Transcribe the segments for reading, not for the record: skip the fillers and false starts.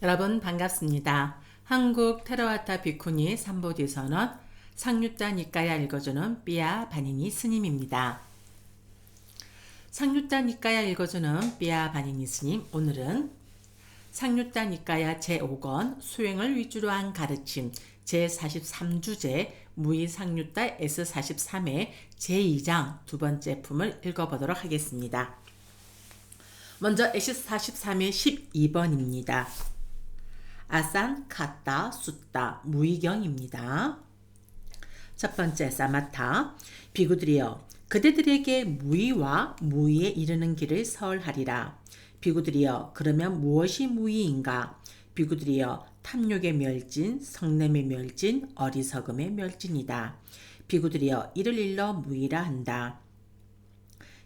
여러분 반갑습니다. 한국 테라와타 비쿠니 삼보디선언 상류자 니까야 읽어주는 삐아 바니니 스님입니다. 상류자 니까야 읽어주는 삐아 바니니 스님, 오늘은 상류자 니까야 제5권 수행을 위주로 한 가르침 제43주제 무의상류자 S43의 제2장 두 번째 품을 읽어보도록 하겠습니다. 먼저 S43의 12번입니다. 아산, 카타, 숫다, 무의경입니다. 첫 번째 사마타, 비구들이여 그대들에게 무의와 무의에 이르는 길을 설하리라. 비구들이여 그러면 무엇이 무의인가? 비구들이여 탐욕의 멸진, 성냄의 멸진, 어리석음의 멸진이다. 비구들이여 이를 일러 무의라 한다.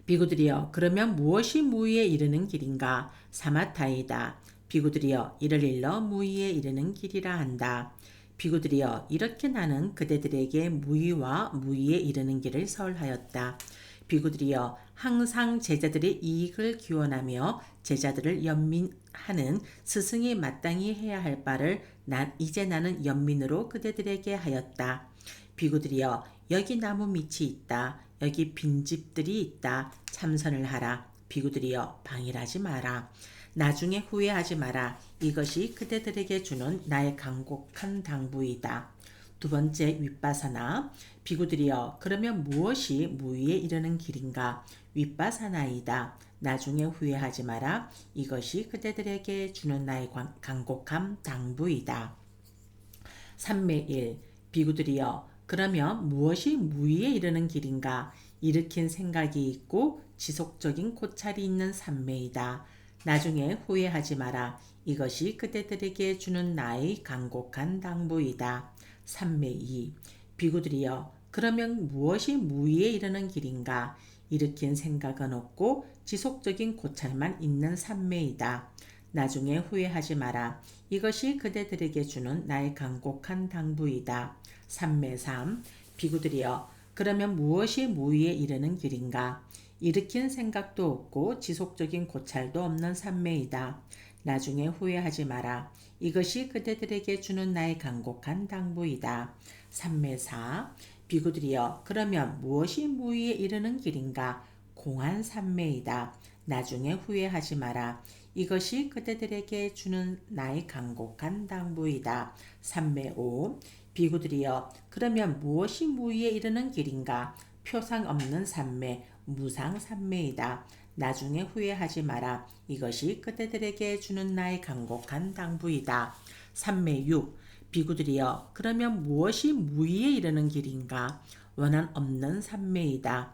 비구들이여 그러면 무엇이 무의에 이르는 길인가? 사마타이다. 비구들이여 이를 일러 무의에 이르는 길이라 한다. 비구들이여 이렇게 나는 그대들에게 무의와 무의에 이르는 길을 설하였다. 비구들이여 항상 제자들의 이익을 기원하며 제자들을 연민하는 스승이 마땅히 해야 할 바를 이제 나는 연민으로 그대들에게 하였다. 비구들이여 여기 나무 밑이 있다. 여기 빈집들이 있다. 참선을 하라. 비구들이여 방일하지 마라. 나중에 후회하지 마라. 이것이 그대들에게 주는 나의 간곡한 당부이다. 두 번째 윗바사나, 비구들이여 그러면 무엇이 무의에 이르는 길인가? 윗바사나이다. 나중에 후회하지 마라. 이것이 그대들에게 주는 나의 간곡한 당부이다. 3매 1. 비구들이여 그러면 무엇이 무의에 이르는 길인가? 일으킨 생각이 있고 지속적인 고찰이 있는 삼매이다. 나중에 후회하지 마라. 이것이 그대들에게 주는 나의 간곡한 당부이다. 3매 2. 비구들이여 그러면 무엇이 무의에 이르는 길인가? 일으킨 생각은 없고 지속적인 고찰만 있는 삼매이다. 나중에 후회하지 마라. 이것이 그대들에게 주는 나의 간곡한 당부이다. 3매 3. 비구들이여 그러면 무엇이 무의에 이르는 길인가? 일으킨 생각도 없고 지속적인 고찰도 없는 삼매이다. 나중에 후회하지 마라. 이것이 그대들에게 주는 나의 간곡한 당부이다. 3매 4. 비구들이여 그러면 무엇이 무의에 이르는 길인가? 공한 삼매이다. 나중에 후회하지 마라. 이것이 그대들에게 주는 나의 간곡한 당부이다. 3매 5. 비구들이여 그러면 무엇이 무의에 이르는 길인가? 표상 없는 삼매, 무상 삼매이다. 나중에 후회하지 마라. 이것이 그대들에게 주는 나의 간곡한 당부이다. 3매 6. 비구들이여 그러면 무엇이 무의에 이르는 길인가? 원한 없는 삼매이다.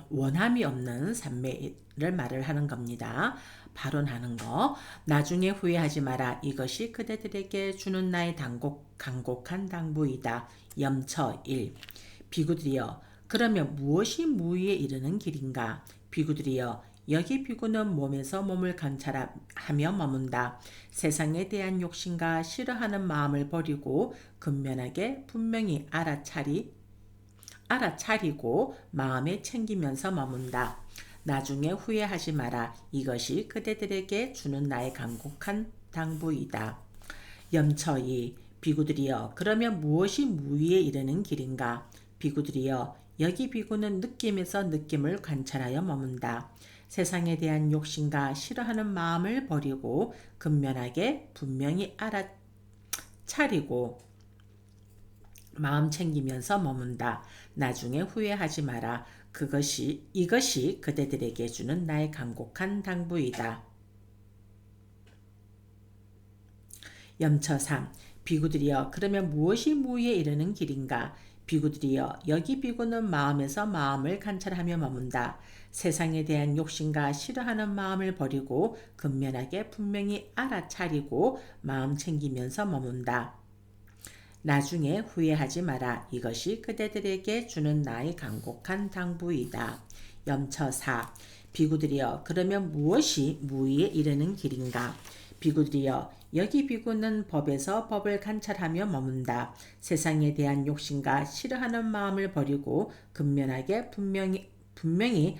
원함이 없는 삼매를 말을 하는 겁니다. 발언하는 거. 나중에 후회하지 마라. 이것이 그대들에게 주는 나의 간곡한 당부이다. 염처 1. 비구들이여 그러면 무엇이 무의에 이르는 길인가? 비구들이여 여기 비구는 몸에서 몸을 관찰하며 머문다. 세상에 대한 욕심과 싫어하는 마음을 버리고 근면하게 분명히 알아차리고 마음에 챙기면서 머문다. 나중에 후회하지 마라. 이것이 그대들에게 주는 나의 간곡한 당부이다. 염처이 비구들이여 그러면 무엇이 무의에 이르는 길인가? 비구들이여 여기 비구는 느낌에서 느낌을 관찰하여 머문다. 세상에 대한 욕심과 싫어하는 마음을 버리고 근면하게 분명히 알아차리고 마음 챙기면서 머문다. 나중에 후회하지 마라. 이것이 그대들에게 주는 나의 간곡한 당부이다. 염처 3. 비구들이여 그러면 무엇이 무의에 이르는 길인가? 비구들이여 여기 비구는 마음에서 마음을 관찰하며 머문다. 세상에 대한 욕심과 싫어하는 마음을 버리고 근면하게 분명히 알아차리고 마음 챙기면서 머문다. 나중에 후회하지 마라. 이것이 그대들에게 주는 나의 간곡한 당부이다. 염처 4. 비구들이여 그러면 무엇이 무의에 이르는 길인가? 비구들이여 여기 비구는 법에서 법을 관찰하며 머문다. 세상에 대한 욕심과 싫어하는 마음을 버리고 근면하게 분명히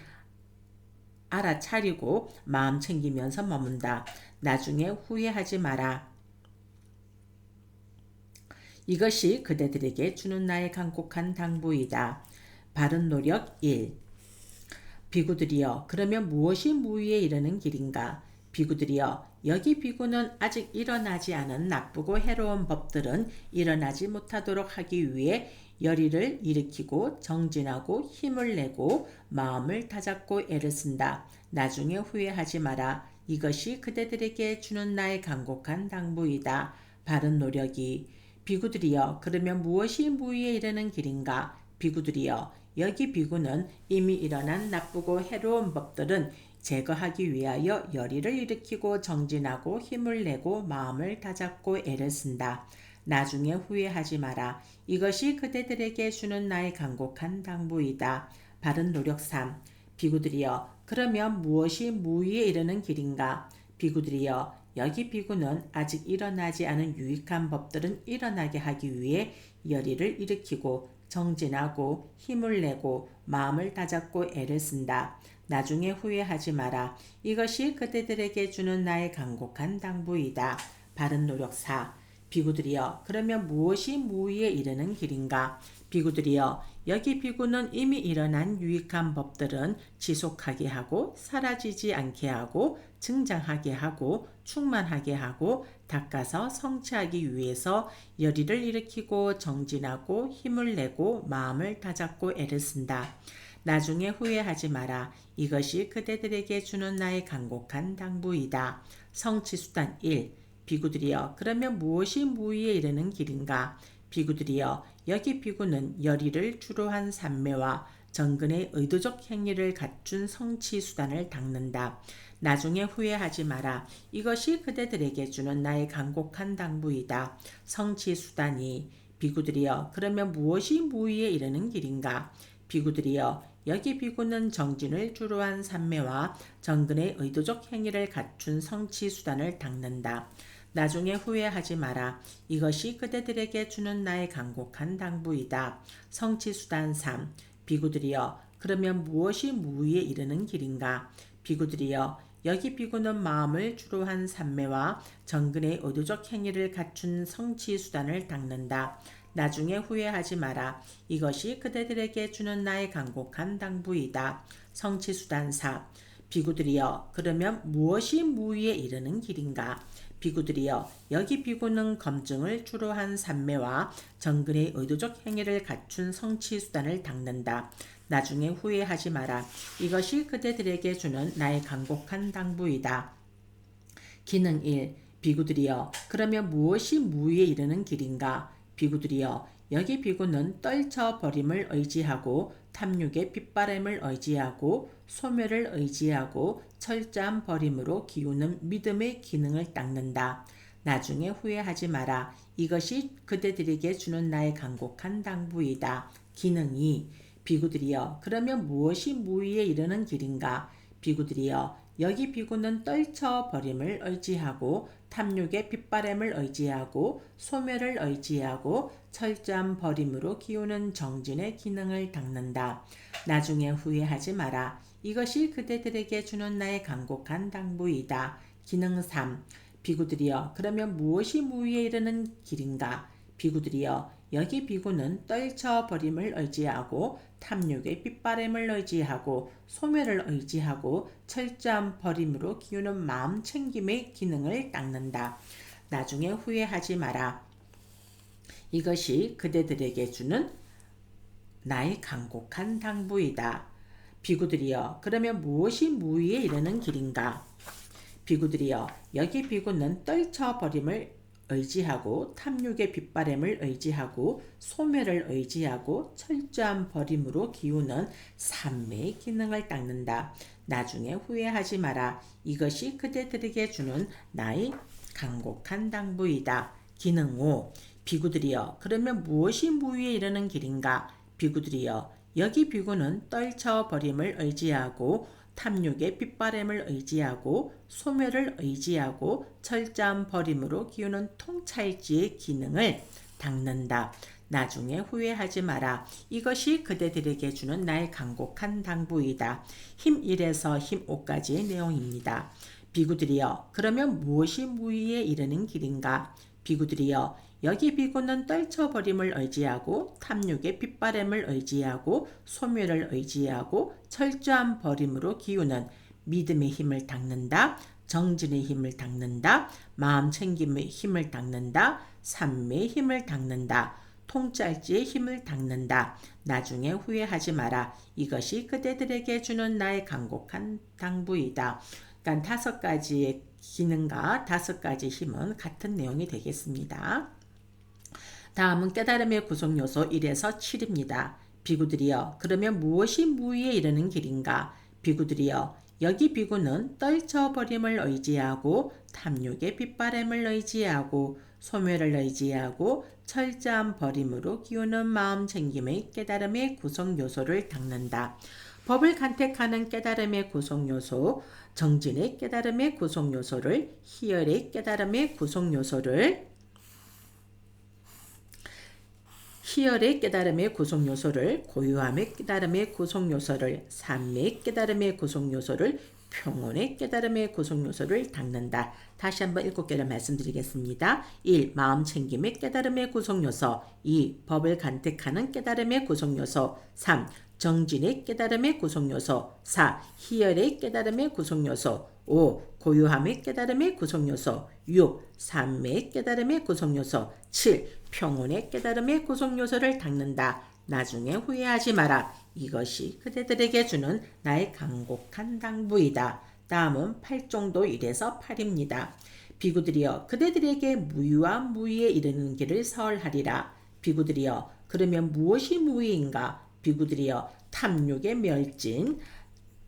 알아차리고 마음 챙기면서 머문다. 나중에 후회하지 마라. 이것이 그대들에게 주는 나의 간곡한 당부이다. 바른 노력 1. 비구들이여 그러면 무엇이 무위에 이르는 길인가? 비구들이여 여기 비구는 아직 일어나지 않은 나쁘고 해로운 법들은 일어나지 못하도록 하기 위해 열의를 일으키고 정진하고 힘을 내고 마음을 다잡고 애를 쓴다. 나중에 후회하지 마라. 이것이 그대들에게 주는 나의 간곡한 당부이다. 바른 노력이 비구들이여 그러면 무엇이 무위에 이르는 길인가? 비구들이여 여기 비구는 이미 일어난 나쁘고 해로운 법들은 제거하기 위하여 열의를 일으키고 정진하고 힘을 내고 마음을 다잡고 애를 쓴다. 나중에 후회하지 마라. 이것이 그대들에게 주는 나의 간곡한 당부이다. 바른 노력 3. 비구들이여 그러면 무엇이 무위에 이르는 길인가? 비구들이여 여기 비구는 아직 일어나지 않은 유익한 법들은 일어나게 하기 위해 열의를 일으키고 정진하고 힘을 내고 마음을 다잡고 애를 쓴다. 나중에 후회하지 마라. 이것이 그대들에게 주는 나의 간곡한 당부이다. 바른 노력 4. 비구들이여 그러면 무엇이 무위에 이르는 길인가? 비구들이여 여기 비구는 이미 일어난 유익한 법들은 지속하게 하고 사라지지 않게 하고 증장하게 하고 충만하게 하고 닦아서 성취하기 위해서 열의를 일으키고 정진하고 힘을 내고 마음을 다잡고 애를 쓴다. 나중에 후회하지 마라. 이것이 그대들에게 주는 나의 간곡한 당부이다. 성취수단 1. 비구들이여 그러면 무엇이 무위에 이르는 길인가? 비구들이여 여기 비구는 열의를 주로 한 산매와 정근의 의도적 행위를 갖춘 성취수단을 닦는다. 나중에 후회하지 마라. 이것이 그대들에게 주는 나의 간곡한 당부이다. 성취수단이 비구들이여 그러면 무엇이 무위에 이르는 길인가? 비구들이여 여기 비구는 정진을 주로 한 산매와 정근의 의도적 행위를 갖춘 성취수단을 닦는다. 나중에 후회하지 마라. 이것이 그대들에게 주는 나의 간곡한 당부이다. 성취수단 3. 비구들이여 그러면 무엇이 무위에 이르는 길인가? 비구들이여 여기 비구는 마음을 주로 한 산매와 정근의 의도적 행위를 갖춘 성취수단을 닦는다. 나중에 후회하지 마라. 이것이 그대들에게 주는 나의 간곡한 당부이다. 성취수단 4. 비구들이여 그러면 무엇이 무위에 이르는 길인가? 비구들이여 여기 비구는 검증을 주로 한 산매와 정근의 의도적 행위를 갖춘 성취수단을 닦는다. 나중에 후회하지 마라. 이것이 그대들에게 주는 나의 간곡한 당부이다. 기능 1. 비구들이여 그러면 무엇이 무위에 이르는 길인가? 비구들이여 여기 비구는 떨쳐버림을 의지하고 탐욕의 빗바람을 의지하고 소멸을 의지하고 철저한 버림으로 기우는 믿음의 기능을 닦는다. 나중에 후회하지 마라. 이것이 그대들에게 주는 나의 간곡한 당부이다. 기능 2. 비구들이여 그러면 무엇이 무위에 이르는 길인가? 비구들이여 여기 비구는 떨쳐버림을 의지하고 탐욕의 빗바람을 의지하고 소멸을 의지하고 철저한 버림으로 기우는 정진의 기능을 닦는다. 나중에 후회하지 마라. 이것이 그대들에게 주는 나의 간곡한 당부이다. 기능 3. 비구들이여 그러면 무엇이 무위에 이르는 길인가? 비구들이여 여기 비구는 떨쳐버림을 의지하고 탐욕의 빗바람을 의지하고 소멸을 의지하고 철저한 버림으로 기우는 마음 챙김의 기능을 닦는다. 나중에 후회하지 마라. 이것이 그대들에게 주는 나의 간곡한 당부이다. 비구들이여 그러면 무엇이 무위에 이르는 길인가? 비구들이여 여기 비구는 떨쳐버림을 의지하고 탐욕의 빗바람을 의지하고 소멸을 의지하고 철저한 버림으로 기우는 삼매의 기능을 닦는다. 나중에 후회하지 마라. 이것이 그대들에게 주는 나의 간곡한 당부이다. 기능 5. 비구들이여 그러면 무엇이 무위에 이르는 길인가? 비구들이여 여기 비구는 떨쳐버림을 의지하고 탐욕의 빗바람을 의지하고 소멸을 의지하고 철저한 버림으로 기우는 통찰지의 기능을 닦는다. 나중에 후회하지 마라. 이것이 그대들에게 주는 나의 간곡한 당부이다. 힘 1에서 힘 5까지의 내용입니다. 비구들이여 그러면 무엇이 무의에 이르는 길인가? 비구들이여 여기 비구는 떨쳐버림을 의지하고 탐욕의 빗바람을 의지하고 소멸을 의지하고 철저한 버림으로 기우는 믿음의 힘을 닦는다. 정진의 힘을 닦는다. 마음 챙김의 힘을 닦는다. 삼매의 힘을 닦는다. 통짤지의 힘을 닦는다. 나중에 후회하지 마라. 이것이 그대들에게 주는 나의 간곡한 당부이다. 그러니까 5가지의 기능과 5가지 힘은 같은 내용이 되겠습니다. 다음은 깨달음의 구성요소 1에서 7입니다. 비구들이여 그러면 무엇이 무의에 이르는 길인가? 비구들이여 여기 비구는 떨쳐버림을 의지하고 탐욕의 빗바람을 의지하고 소멸을 의지하고 철저한 버림으로 기우는 마음 챙김의 깨달음의 구성요소를 닦는다. 법을 간택하는 깨달음의 구성요소, 정진의 깨달음의 구성요소를, 희열의 깨달음의 구성요소를, 희열의 깨달음의 구성요소를, 고유함의 깨달음의 구성요소를, 삼매의 깨달음의 구성요소를, 평온의 깨달음의 구성요소를 닦는다. 다시 한번 7개를 말씀드리겠습니다. 1. 마음 챙김의 깨달음의 구성요소. 2. 법을 간택하는 깨달음의 구성요소. 3. 정진의 깨달음의 구성요소. 4. 희열의 깨달음의 구성요소. 5. 고유함의 깨달음의 구성요소. 6. 삼매의 깨달음의 구성요소. 7. 평온의 깨달음의 구성요소를 닦는다. 나중에 후회하지 마라. 이것이 그대들에게 주는 나의 간곡한 당부이다. 다음은 8종도 1에서 8입니다. 비구들이여 그대들에게 무의와 무의에 이르는 길을 설하리라. 비구들이여 그러면 무엇이 무의인가? 비구들이여 탐욕의 멸진,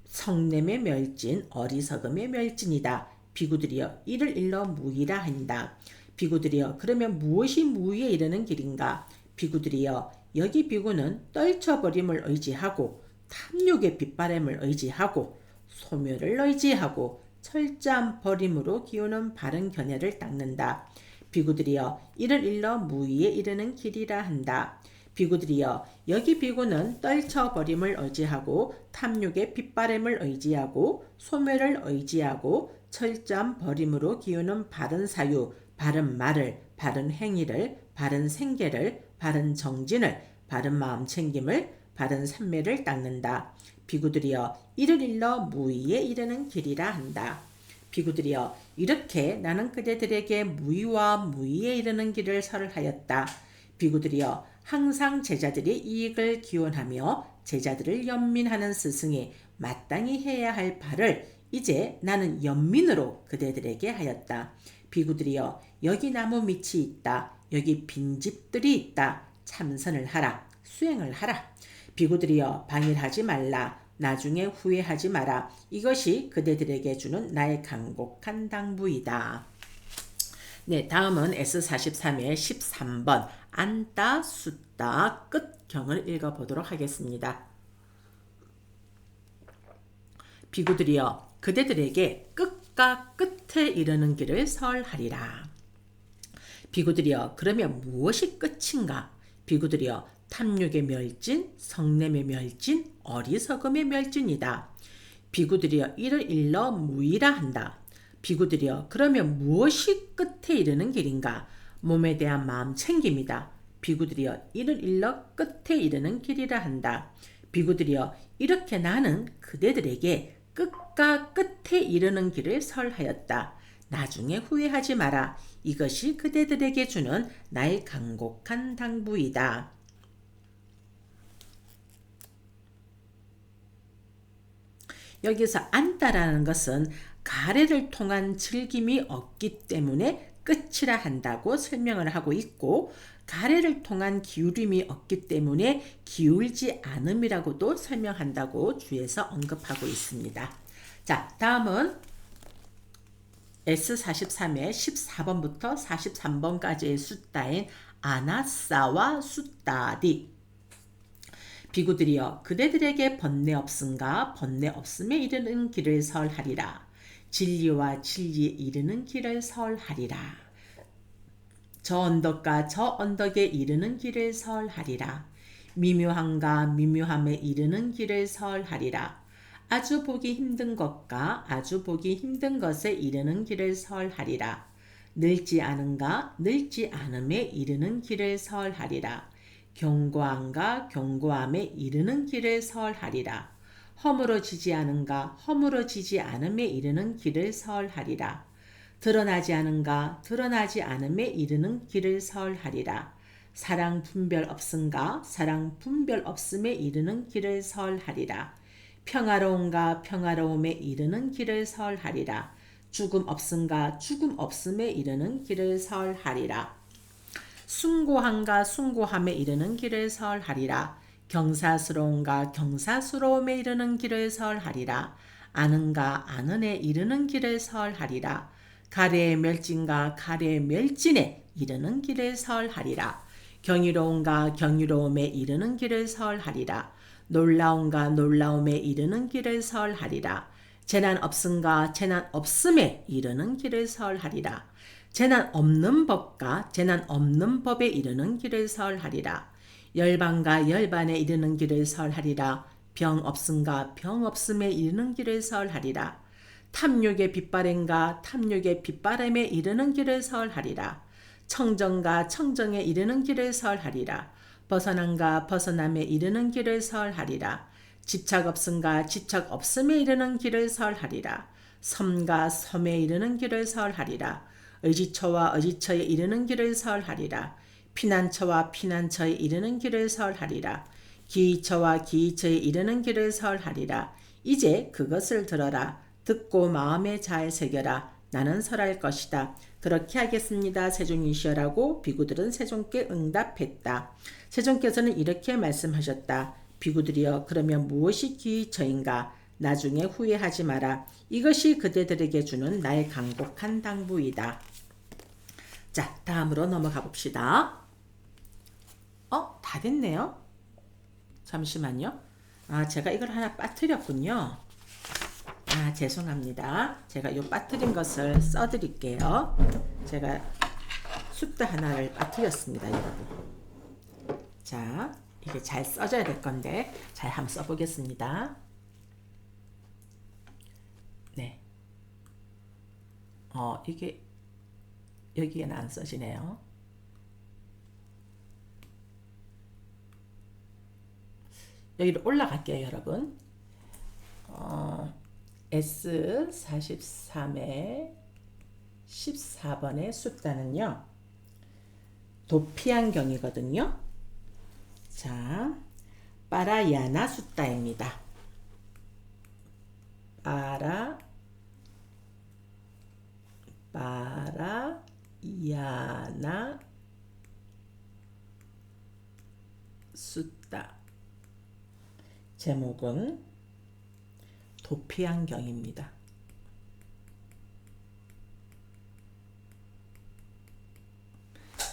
성냄의 멸진, 어리석음의 멸진이다. 비구들이여 이를 일러 무의라 한다. 비구들이여 그러면 무엇이 무의에 이르는 길인가? 비구들이여 여기 비구는 떨쳐버림을 의지하고 탐욕의 빗바람을 의지하고 소멸을 의지하고 철저한 버림으로 기우는 바른 견해를 닦는다. 비구들이여 이를 일러 무의에 이르는 길이라 한다. 비구들이여 여기 비구는 떨쳐버림을 의지하고 탐욕의 빗바람을 의지하고 소멸을 의지하고 철저한 버림으로 기우는 바른 사유, 바른 말을, 바른 행위를, 바른 생계를, 바른 정진을, 바른 마음 챙김을, 바른 삼매를 닦는다. 비구들이여 이를 일러 무의에 이르는 길이라 한다. 비구들이여 이렇게 나는 그대들에게 무의와 무의에 이르는 길을 설하였다. 비구들이여 항상 제자들의 이익을 기원하며 제자들을 연민하는 스승이 마땅히 해야 할 바를 이제 나는 연민으로 그대들에게 하였다. 비구들이여 여기 나무 밑이 있다. 여기 빈집들이 있다. 참선을 하라. 수행을 하라. 비구들이여 방일하지 말라. 나중에 후회하지 마라. 이것이 그대들에게 주는 나의 간곡한 당부이다. 네, 다음은 S43의 13번 안따 숫다 끝경을 읽어보도록 하겠습니다. 비구들이여 그대들에게 끝과 끝에 이르는 길을 설하리라. 비구들이여 그러면 무엇이 끝인가? 비구들이여 탐욕의 멸진, 성냄의 멸진, 어리석음의 멸진이다. 비구들이여 이를 일러 무의라 한다. 비구들이여 그러면 무엇이 끝에 이르는 길인가? 몸에 대한 마음 챙김이다. 비구들이여 이를 일러 끝에 이르는 길이라 한다. 비구들이여 이렇게 나는 그대들에게 끝과 끝에 이르는 길을 설하였다. 나중에 후회하지 마라. 이것이 그대들에게 주는 나의 간곡한 당부이다. 여기서 안따라는 것은 가래를 통한 즐김이 없기 때문에 끝이라 한다고 설명을 하고 있고 가래를 통한 기울임이 없기 때문에 기울지 않음이라고도 설명한다고 주에서 언급하고 있습니다. 자, 다음은 S43의 14번부터 43번까지의 숫다인 아나사와 숫다디. 비구들이여 그대들에게 번뇌 없음과 번뇌 없음에 이르는 길을 설하리라. 진리와 진리에 이르는 길을 설하리라. 저 언덕과 저 언덕에 이르는 길을 설하리라. 미묘함과 미묘함에 이르는 길을 설하리라. 아주 보기 힘든 것과 아주 보기 힘든 것에 이르는 길을 설하리라. 늙지 않은가 늙지 않음에 이르는 길을 설하리라. 견고함과 견고함에 이르는 길을 설하리라. 허물어지지 않은가 허물어지지 않음에 이르는 길을 설하리라. 드러나지 않은가 드러나지 않음에 이르는 길을 설하리라. 사랑 분별 없은가 사랑 분별 없음에 이르는 길을 설하리라. 평화로운가 평화로움에 이르는 길을 설하리라. 죽음 없은가 죽음 없음에 이르는 길을 설하리라. 숭고한가 숭고함에 이르는 길을 설하리라. 경사스러운가 경사스러움에 이르는 길을 설하리라. 아는가 아는에 이르는 길을 설하리라. 가래의 멸진가 가래의 멸진에 이르는 길을 설하리라. 경이로운가 경이로움에 이르는 길을 설하리라. 놀라운가 놀라움에 이르는 길을 설하리라. 재난 없은가 재난 없음에 이르는 길을 설하리라. 재난 없는 법과 재난 없는 법에 이르는 길을 설하리라. 열반과 열반에 이르는 길을 설하리라. 병 없은가 병 없음에 이르는 길을 설하리라. 탐욕의 빗바램과 탐욕의 빗바램에 이르는 길을 설하리라. 청정과 청정에 이르는 길을 설하리라. 벗어남과 벗어남에 이르는 길을 설하리라. 집착 없음과 집착 없음에 이르는 길을 설하리라. 섬과 섬에 이르는 길을 설하리라. 의지처와 의지처에 이르는 길을 설하리라. 피난처와 피난처에 이르는 길을 설하리라. 기이처와 기이처에 이르는 길을 설하리라. 이제 그것을 들어라. 듣고 마음에 잘 새겨라. 나는 설할 것이다. 그렇게 하겠습니다. 세종이시여라고 비구들은 세종께 응답했다. 세종께서는 이렇게 말씀하셨다. 비구들이여 그러면 무엇이 기이처인가? 나중에 후회하지 마라. 이것이 그대들에게 주는 나의 간곡한 당부이다. 자, 다음으로 넘어가 봅시다. 다 됐네요. 잠시만요. 제가 이걸 하나 빠뜨렸군요. 죄송합니다. 제가 요 빠뜨린 것을 써드릴게요. 제가 숫자 하나를 빠뜨렸습니다, 여러분. 자, 이게 잘 써져야 될 건데 잘 한번 써보겠습니다. 네. 이게 여기에는 안 써지네요. 여기로 올라갈게요, 여러분. S43의 14번의 숫자는요. 도피안경이거든요. 자, 빠라야나 숫자입니다. 빠라야나 숫자. 제목은 도피안경입니다.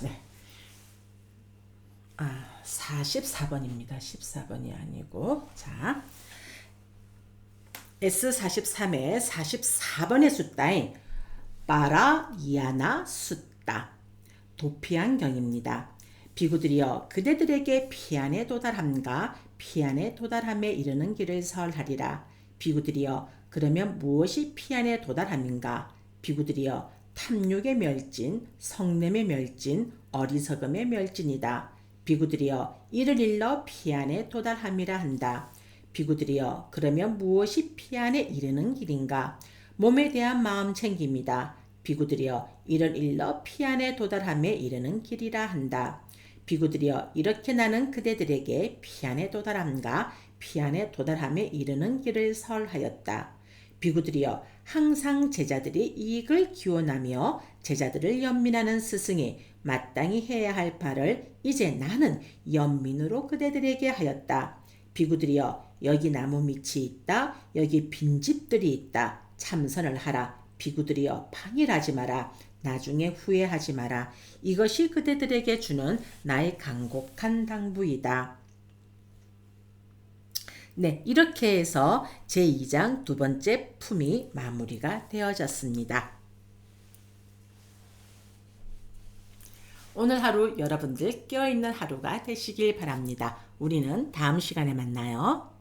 네. 44번입니다. 14번이 아니고. 자, S43의 44번의 숫자인 빠라야나 숫자. 도피안경입니다. 비구들이여 그대들에게 피안에 도달함과 피안에 도달함에 이르는 길을 설하리라. 비구들이여 그러면 무엇이 피안에 도달함인가? 비구들이여 탐욕의 멸진, 성냄의 멸진, 어리석음의 멸진이다. 비구들이여 이를 일러 피안에 도달함이라 한다. 비구들이여 그러면 무엇이 피안에 이르는 길인가? 몸에 대한 마음 챙김이다. 비구들이여 이를 일러 피안에 도달함에 이르는 길이라 한다. 비구들이여 이렇게 나는 그대들에게 피안에 도달함과 피안에 도달함에 이르는 길을 설하였다. 비구들이여 항상 제자들이 이익을 기원하며 제자들을 연민하는 스승이 마땅히 해야 할 바를 이제 나는 연민으로 그대들에게 하였다. 비구들이여 여기 나무 밑이 있다. 여기 빈집들이 있다. 참선을 하라. 비구들이여 방일하지 마라. 나중에 후회하지 마라. 이것이 그대들에게 주는 나의 간곡한 당부이다. 네, 이렇게 해서 제2장 두 번째 품이 마무리가 되어졌습니다. 오늘 하루 여러분들 깨어있는 하루가 되시길 바랍니다. 우리는 다음 시간에 만나요.